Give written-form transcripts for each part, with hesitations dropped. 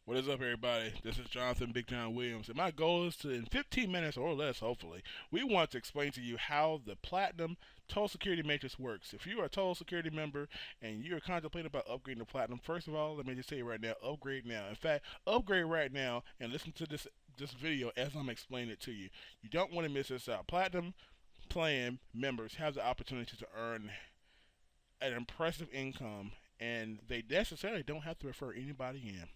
What is up, everybody? This is Jonathan Big John Williams, and my goal is to, in 15 minutes or less, hopefully, we want to explain to you how the Platinum Total Security Matrix works. If you are a Total Security member and you're contemplating about upgrading to Platinum, first of all, let me just say right now, upgrade now. In fact, upgrade right now and listen to this video as I'm explaining it to you. You don't want to miss this out. Platinum plan members have the opportunity to earn an impressive income, and they necessarily don't have to refer anybody in.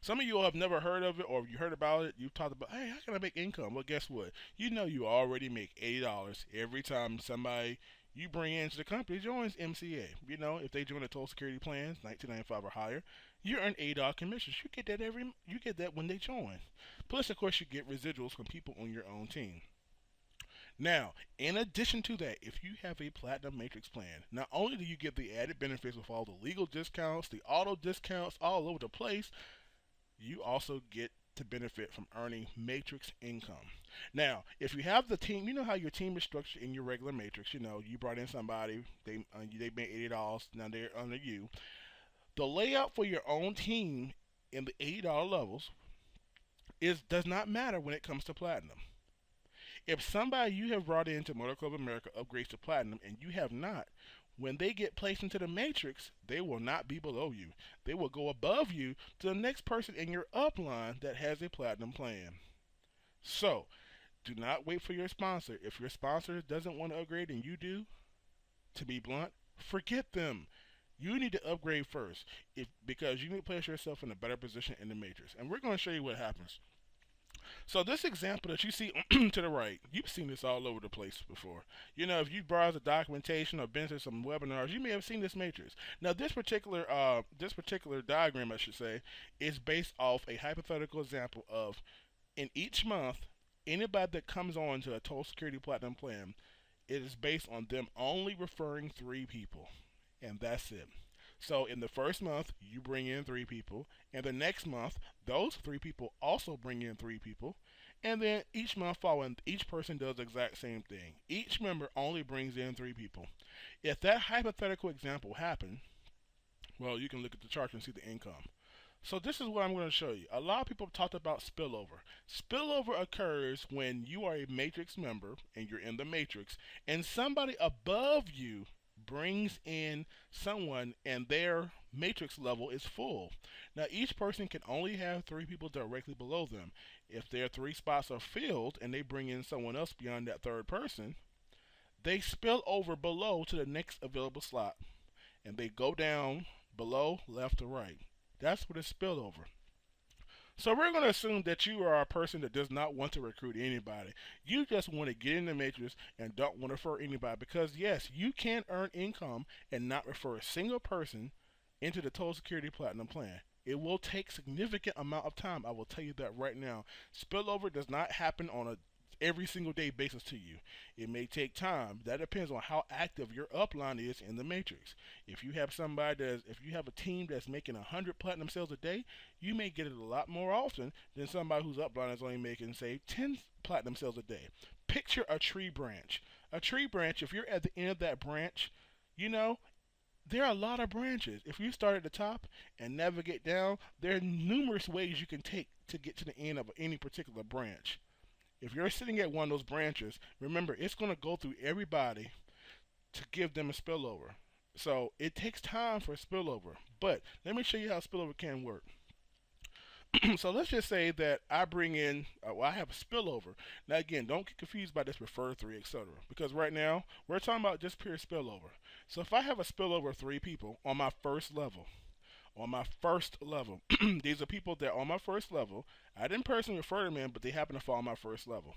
Some of you have never heard of it, or you heard about it. You've talked about, hey, how can I make income? Well, guess what? You know you already make $80 every time somebody you bring into the company joins MCA. You know, if they join a Total Security plans, 1995 or higher, you earn $80 commissions. You get that when they join. Plus, of course, you get residuals from people on your own team. Now, in addition to that, if you have a Platinum Matrix plan, not only do you get the added benefits with all the legal discounts, the auto discounts all over the place, you also get to benefit from earning matrix income. Now, if you have the team, you know how your team is structured in your regular matrix. You know, you brought in somebody, they made $80, now they're under you. The layout for your own team in the $80 levels is does not matter when it comes to platinum. If somebody you have brought into Motor Club America upgrades to platinum and you have not, when they get placed into the matrix, they will not be below you. They will go above you to the next person in your upline that has a platinum plan. So, do not wait for your sponsor. If your sponsor doesn't want to upgrade and you do, to be blunt, forget them. You need to upgrade first because you need to place yourself in a better position in the matrix. And we're going to show you what happens. So this example that you see to the right, you've seen this all over the place before. You know, if you browse the documentation or been to some webinars, you may have seen this matrix. Now, this particular diagram, I should say, is based off a hypothetical example of in each month, anybody that comes on to a Total Security Platinum plan, it is based on them only referring three people, and that's it. So in the first month, you bring in three people, and the next month, those three people also bring in three people, and then each month following, each person does the exact same thing. Each member only brings in three people. If that hypothetical example happened, well, you can look at the chart and see the income. So this is what I'm going to show you. A lot of people have talked about spillover. Spillover occurs when you are a matrix member and you're in the matrix, and somebody above you brings in someone and their matrix level is full. Now each person can only have three people directly below them. If their three spots are filled and they bring in someone else beyond that third person, they spill over below to the next available slot and they go down below, left to right. That's what is spillover. So we're going to assume that you are a person that does not want to recruit anybody. You just want to get in the matrix and don't want to refer anybody because yes, you can earn income and not refer a single person into the Total Security Platinum plan. It will take significant amount of time. I will tell you that right now. Spillover does not happen on a every single day basis to you. It may take time. That depends on how active your upline is in the matrix. If you have a team that's making 100 platinum sales a day, you may get it a lot more often than somebody whose upline is only making say 10 platinum sales a day. Picture a tree branch. A tree branch, if you're at the end of that branch, you know, there are a lot of branches. If you start at the top and navigate down, there are numerous ways you can take to get to the end of any particular branch. If you're sitting at one of those branches, remember it's going to go through everybody to give them a spillover. So it takes time for a spillover. But let me show you how spillover can work. So let's just say that I bring in, I have a spillover. Now again, don't get confused by this refer three, etc. Because right now we're talking about just pure spillover. So if I have a spillover of three people on my first level. These are people that are on my first level. I didn't personally refer them in, but they happen to fall on my first level.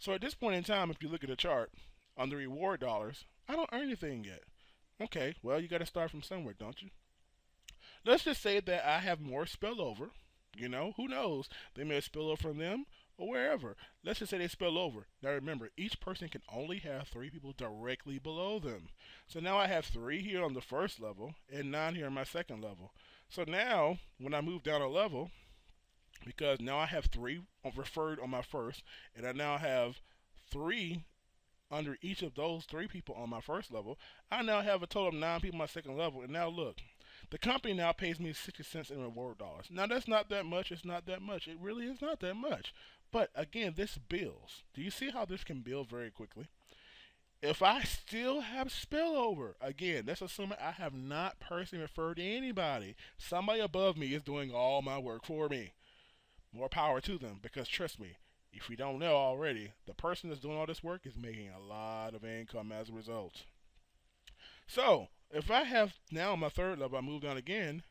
So at this point in time, if you look at the chart, on the reward dollars, I don't earn anything yet. Okay, well, you got to start from somewhere, don't you? Let's just say that I have more spillover. You know, who knows? They may spill over from them or wherever. Let's just say they spill over. Now remember, each person can only have three people directly below them. So now I have three here on the first level and nine here on my second level. So now, when I move down a level, because now I have three referred on my first, and I now have three under each of those three people on my first level, I now have a total of nine people on my second level. And now look, The company now pays me 60 cents in reward dollars. Now that's not that much. It's not that much. It really is not that much. But again, this builds. Do you see how this can build very quickly? If I still have spillover, again, that's assuming I have not personally referred to anybody. Somebody above me is doing all my work for me. More power to them, because trust me, if you don't know already, the person that's doing all this work is making a lot of income as a result. So, if I have now my third level, I move down again,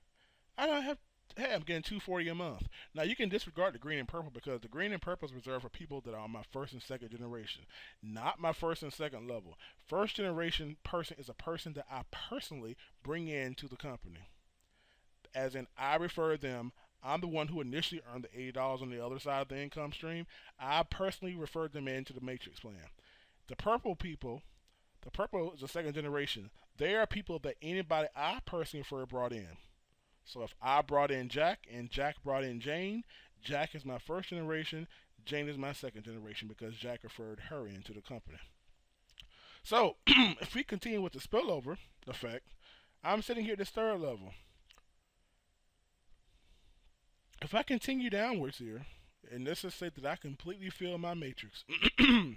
I don't have, hey, I'm getting 240 a month. Now you can disregard the green and purple because the green and purple is reserved for people that are on my first and second generation, not my first and second level. First generation person is a person that I personally bring into the company. As in, I refer them. I'm the one who initially earned the $80 on the other side of the income stream. I personally referred them into the matrix plan. The purple people, the purple is the second generation. They are people that anybody I personally refer brought in. So if I brought in Jack and Jack brought in Jane, Jack is my first generation, Jane is my second generation because Jack referred her into the company. So if we continue with the spillover effect, I'm sitting here at this third level. If I continue downwards here, and let's just say that I completely fill my matrix.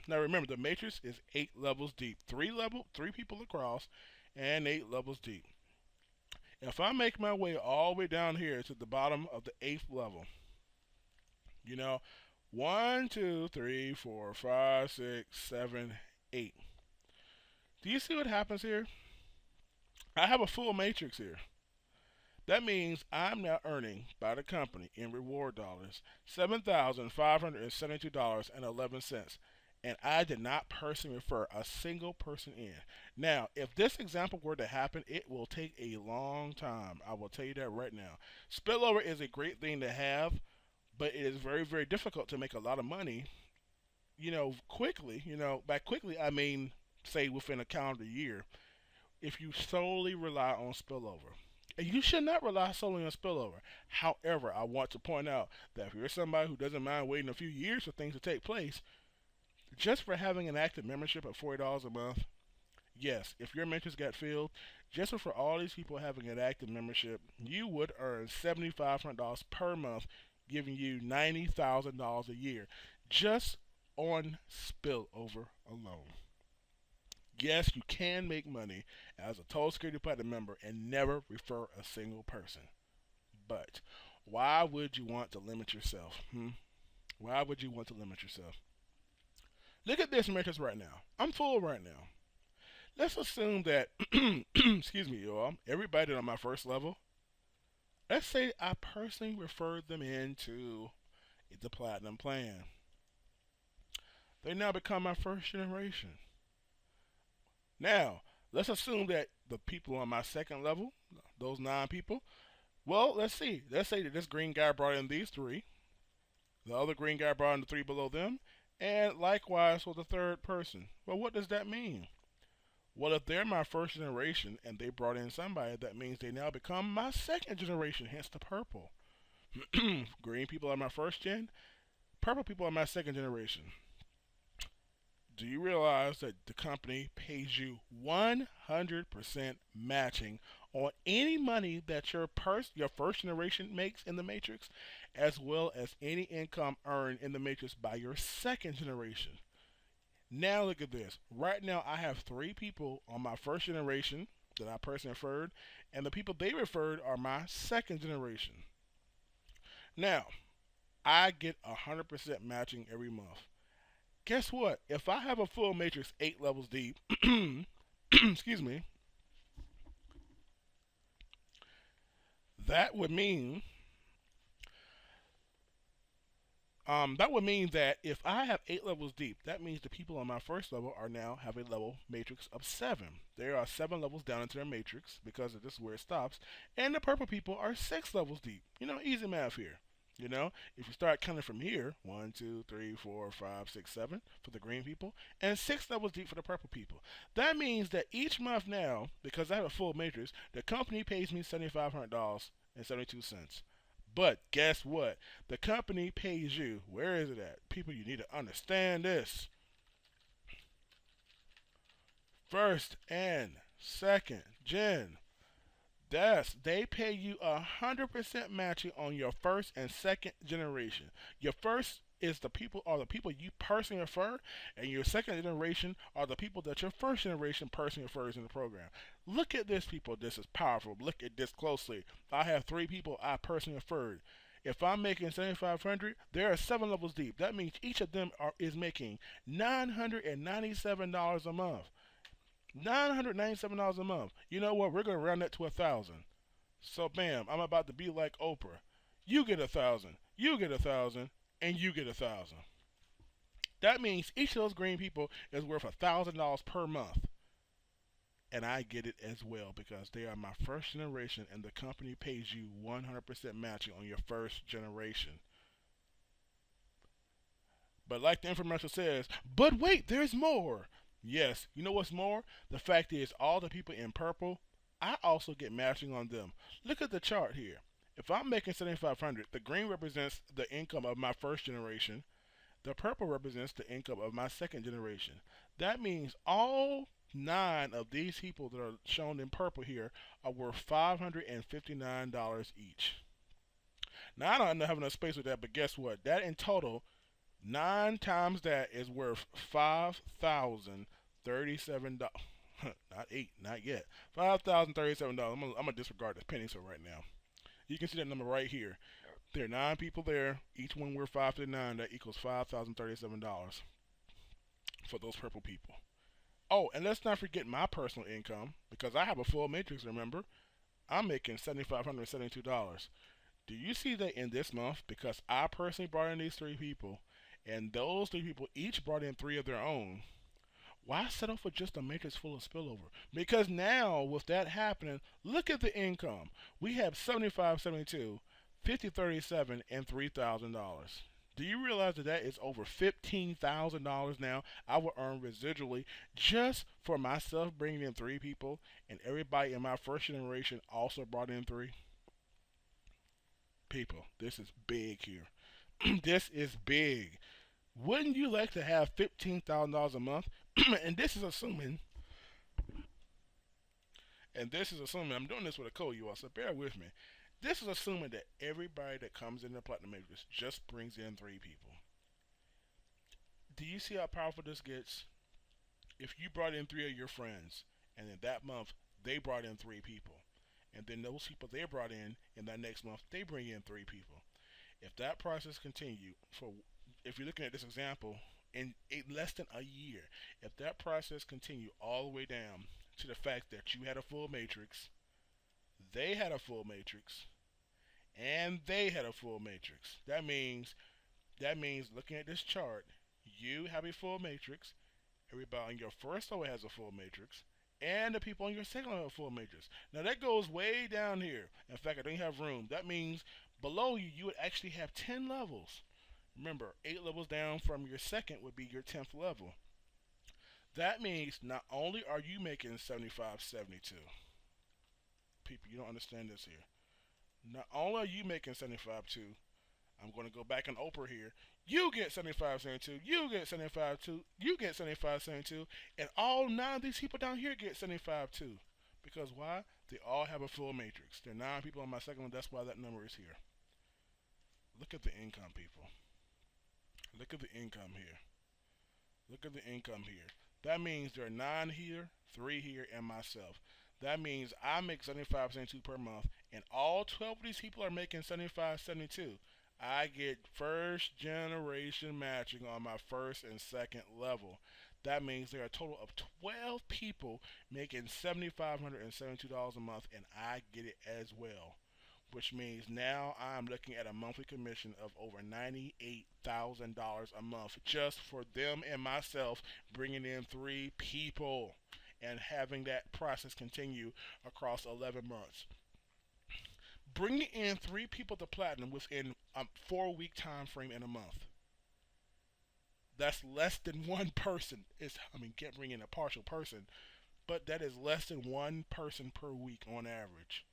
Now remember, the matrix is 8 levels deep, three people across, and 8 levels deep. If I make my way all the way down here to the bottom of the 8th level, you know, 1, 2, 3, 4, 5, 6, 7, 8. Do you see what happens here? I have a full matrix here. That means I'm now earning by the company in reward dollars $7,572.11. And I did not personally refer a single person in. Now, if this example were to happen, it will take a long time. I will tell you that right now. Spillover is a great thing to have, but it is very, very difficult to make a lot of money, quickly. By quickly, I mean, say, within a calendar year, if you solely rely on spillover. And you should not rely solely on spillover. However, I want to point out that if you're somebody who doesn't mind waiting a few years for things to take place, just for having an active membership at $40 a month, yes, if your mentors got filled, just for all these people having an active membership, you would earn $7,500 per month, giving you $90,000 a year just on spillover alone. Yes, you can make money as a Total Security Platinum member and never refer a single person. But why would you want to limit yourself? Why would you want to limit yourself? Look at this matrix right now. I'm full right now. Let's assume that, excuse me, y'all, everybody on my first level, let's say I personally referred them into the Platinum plan. They now become my first generation. Now, let's assume that the people on my second level, those 9 people, well, let's see. Let's say that this green guy brought in these 3. The other green guy brought in the 3 below them. And likewise for the third person. Well, what does that mean? Well, if they're my first generation and they brought in somebody, that means they now become my second generation, hence the purple. Green people are my first gen. Purple people are my second generation. Do you realize that the company pays you 100% matching on any money that your first generation makes in the matrix, as well as any income earned in the matrix by your second generation? Now look at this. Right now I have 3 people on my first generation that I personally referred, and the people they referred are my second generation. Now, I get 100% matching every month. Guess what? If I have a full matrix 8 levels deep, excuse me, that would mean that if I have 8 levels deep, that means the people on my first level are now have a level matrix of 7. There are 7 levels down into their matrix because this is where it stops, and the purple people are 6 levels deep. Easy math here. If you start counting from here, 1, 2, 3, 4, 5, 6, 7 for the green people, and 6 levels deep for the purple people. That means that each month now, because I have a full matrix, the company pays me $7,500.72. But guess what? The company pays you. Where is it at? People, you need to understand this. First and second gen. They pay you 100% matching on your first and second generation. Your first is the people you personally refer, and your second generation are the people that your first generation personally refers in the program. Look at this, people. This is powerful. Look at this closely. I have three people I personally referred. If I'm making 7,500, there are seven levels deep. That means each of them is making $997 a month. $997 a month. You know what? We're gonna round that to 1,000. So bam, I'm about to be like Oprah. You get 1,000, you get 1,000, and you get 1,000. That means each of those green people is worth $1,000 per month, and I get it as well because they are my first generation, and the company pays you 100% matching on your first generation. But like the infomercial says, but wait, there's more. Yes, you know what's more? The fact is, all the people in purple, I also get matching on them. Look at the chart here. If I'm making 7,500, the green represents the income of my first generation. The purple represents the income of my second generation. That means all nine of these people that are shown in purple here are worth $559 each. Now, I don't have enough space with that, but guess what? That in total, nine times that is worth $5,037. Not eight, not yet. $5,037. I'm gonna disregard this penny so right now. You can see that number right here. There are nine people there. Each one worth $559. That equals $5,037 for those purple people. Oh, and let's not forget my personal income because I have a full matrix. Remember, I'm making $7,572. Do you see that in this month? Because I personally brought in these three people, and those three people each brought in three of their own. Why settle for just a matrix full of spillover? Because now, with that happening, look at the income. We have 75, 72, 50, 37, and $3,000. Do you realize that that is over $15,000 now I will earn residually just for myself bringing in three people, and everybody in my first generation also brought in three? People, this is big here. This is big. Wouldn't you like to have $15,000 a month? and this is assuming, I'm doing this with a code, you all, so bear with me. This is assuming that everybody that comes in the Platinum Matrix just brings in three people. Do you see how powerful this gets? If you brought in three of your friends, and in that month they brought in three people, and then those people they brought in that next month they bring in three people. If that process continued if you're looking at this example, in less than a year, if that process continued all the way down to the fact that you had a full matrix, they had a full matrix, and they had a full matrix. That means looking at this chart, you have a full matrix, everybody on your first level has a full matrix, and the people on your second level have a full matrix. Now that goes way down here. In fact, I don't have room. That means below you, you would actually have 10 levels. Remember, 8 levels down from your second would be your 10th level. That means not only are you making 75, 72. People, you don't understand this here. Not only are you making 75, 2. I'm going to go back in Oprah here. You get 75, 72. You get 75, 2. You get 75, 72. And all 9 of these people down here get 75, 2. Because why? They all have a full matrix. There are 9 people on my second one. That's why that number is here. Look at the income, people. Look at the income here. Look at the income here. That means there are 9 here, 3 here, and myself. That means I make 75, 72 per month, and all 12 of these people are making 75, 72. I get first generation matching on my first and second level. That means there are a total of 12 people making $7,572 a month, and I get it as well. Which means now I'm looking at a monthly commission of over $98,000 a month just for them and myself bringing in 3 people and having that process continue across 11 months. Bringing in 3 people to platinum within a 4-week time frame in a month. That's less than one person. Can't bring in a partial person, but that is less than one person per week on average.